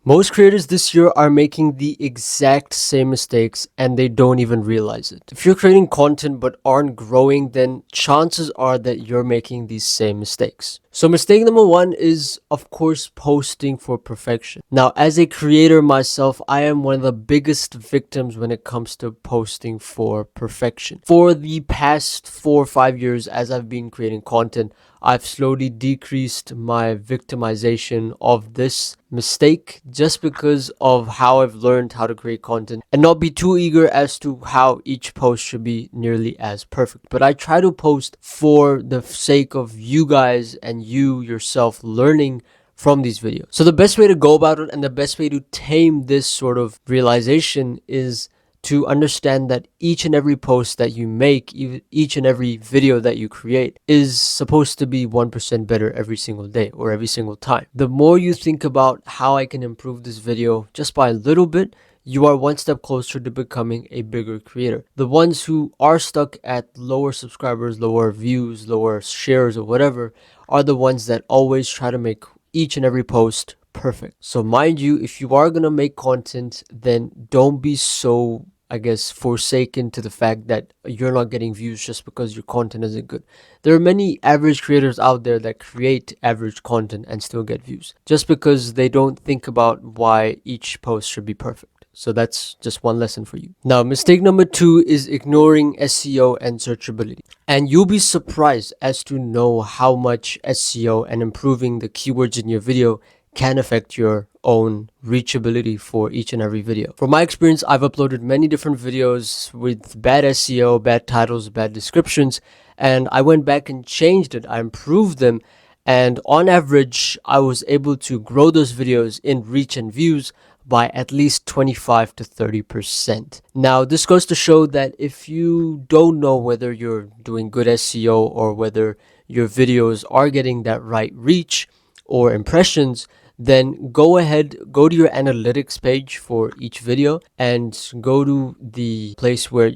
Most creators this year are making the exact same mistakes and they don't even realize it. If you're creating content but aren't growing, then chances are that you're making these same mistakes. So mistake number one is, of course, posting for perfection. Now, as a creator myself, I am one of the biggest victims when it comes to posting for perfection. For the past 4 or 5 years, as I've been creating content, I've slowly decreased my victimization of this mistake just because of how I've learned how to create content and not be too eager as to how each post should be nearly as perfect. But I try to post for the sake of you guys and you yourself learning from these videos. So the best way to go about it and the best way to tame this sort of realization is to understand that each and every post that you make, each and every video that you create is supposed to be 1% better every single day or every single time. The more you think about how I can improve this video just by a little bit, you are one step closer to becoming a bigger creator. The ones who are stuck at lower subscribers, lower views, lower shares, or whatever are the ones that always try to make each and every post perfect. So mind you, if you are going to make content, then don't be so, I guess, forsaken to the fact that you're not getting views just because your content isn't good. There are many average creators out there that create average content and still get views just because they don't think about why each post should be perfect. So that's just one lesson for you. Now, mistake number two is ignoring SEO and searchability. And you'll be surprised as to know how much SEO and improving the keywords in your video can affect your own reachability for each and every video. From my experience, I've uploaded many different videos with bad SEO, bad titles, bad descriptions, and I went back and changed it. I improved them, and on average, I was able to grow those videos in reach and views by at least 25 to 30%. Now, this goes to show that if you don't know whether you're doing good SEO or whether your videos are getting that right reach or impressions, then go ahead, go to your analytics page for each video and go to the place where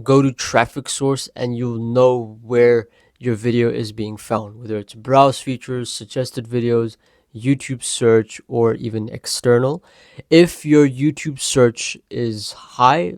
go to traffic source, and you'll know where your video is being found, whether it's browse features, suggested videos, YouTube search, or even external. If your YouTube search is high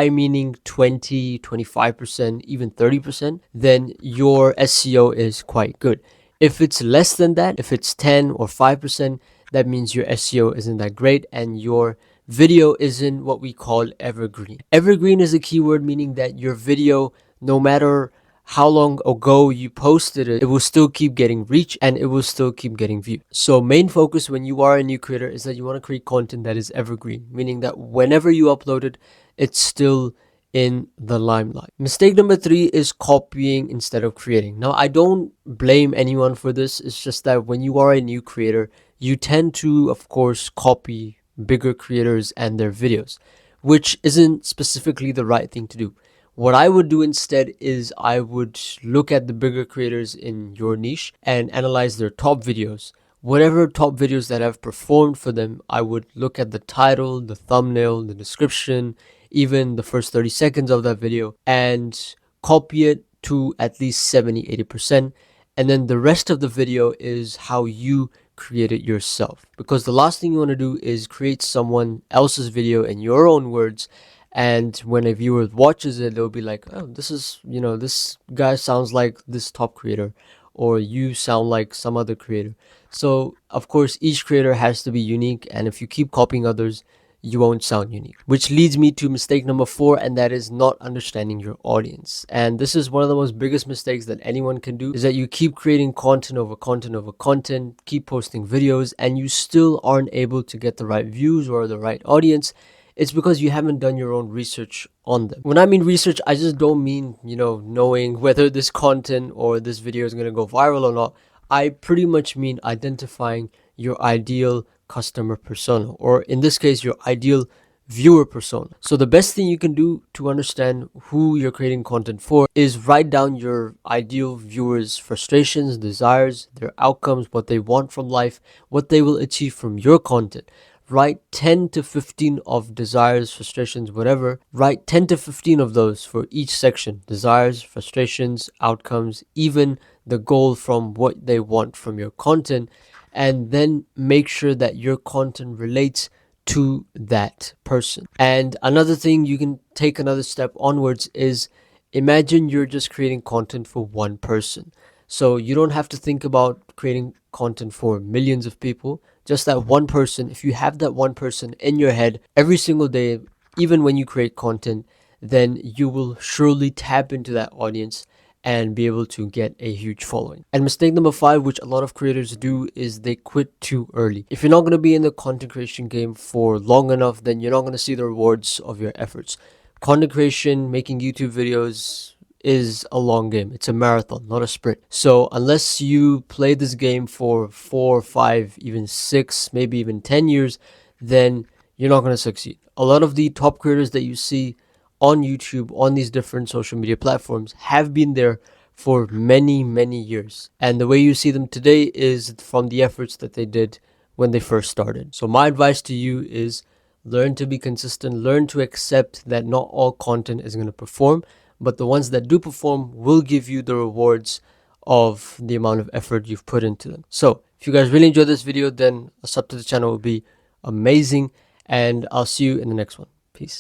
meaning 20, 25%, even 30%, then your SEO is quite good. If it's less than that, if it's 10 or 5%, that means your SEO isn't that great and your video isn't what we call evergreen. Evergreen is a keyword meaning that your video, no matter how long ago you posted it, it will still keep getting reach and it will still keep getting views. So main focus when you are a new creator is that you want to create content that is evergreen, meaning that whenever you upload it, it's still in the limelight. Mistake number three is copying instead of creating. Now, I don't blame anyone for this. It's just that when you are a new creator, you tend to, of course, copy bigger creators and their videos, which isn't specifically the right thing to do. What I would do instead is I would look at the bigger creators in your niche and analyze their top videos. Whatever top videos that have performed for them, I would look at the title, the thumbnail, the description, even the first 30 seconds of that video, and copy it to at least 70-80%. And then the rest of the video is how you create it yourself. Because the last thing you want to do is create someone else's video in your own words, and when a viewer watches it, they'll be like, oh, this is, this guy sounds like this top creator, or you sound like some other creator. So, of course, each creator has to be unique, and if you keep copying others, you won't sound unique. Which leads me to mistake number four, and that is not understanding your audience. And this is one of the most biggest mistakes that anyone can do, is that you keep creating content over content over content, keep posting videos, and you still aren't able to get the right views or the right audience. It's because you haven't done your own research on them. When I mean research, I just don't mean, knowing whether this content or this video is going to go viral or not. I pretty much mean identifying your ideal customer persona, or in this case, your ideal viewer persona. So the best thing you can do to understand who you're creating content for is write down your ideal viewers' frustrations, desires, their outcomes, what they want from life, what they will achieve from your content. Write 10 to 15 of desires, frustrations, whatever. Write 10 to 15 of those for each section. Desires, frustrations, outcomes, even the goal from what they want from your content. and then make sure that your content relates to that person. And another thing, you can take another step onwards, is imagine you're just creating content for one person. So you don't have to think about creating content for millions of people, just that one person. If you have that one person in your head every single day, even when you create content, then you will surely tap into that audience and be able to get a huge following. And mistake number 5, which a lot of creators do, is they quit too early. If you're not going to be in the content creation game for long enough, then you're not going to see the rewards of your efforts. Content creation, making YouTube videos, is a long game. It's a marathon, not a sprint. So unless you play this game for 4, 5, even 6, maybe even 10 years, then you're not going to succeed. A lot of the top creators that you see on YouTube, on these different social media platforms, have been there for many, many years. And the way you see them today is from the efforts that they did when they first started. So my advice to you is learn to be consistent, learn to accept that not all content is going to perform, but the ones that do perform will give you the rewards of the amount of effort you've put into them. So if you guys really enjoyed this video, then a sub to the channel would be amazing, and I'll see you in the next one. Peace.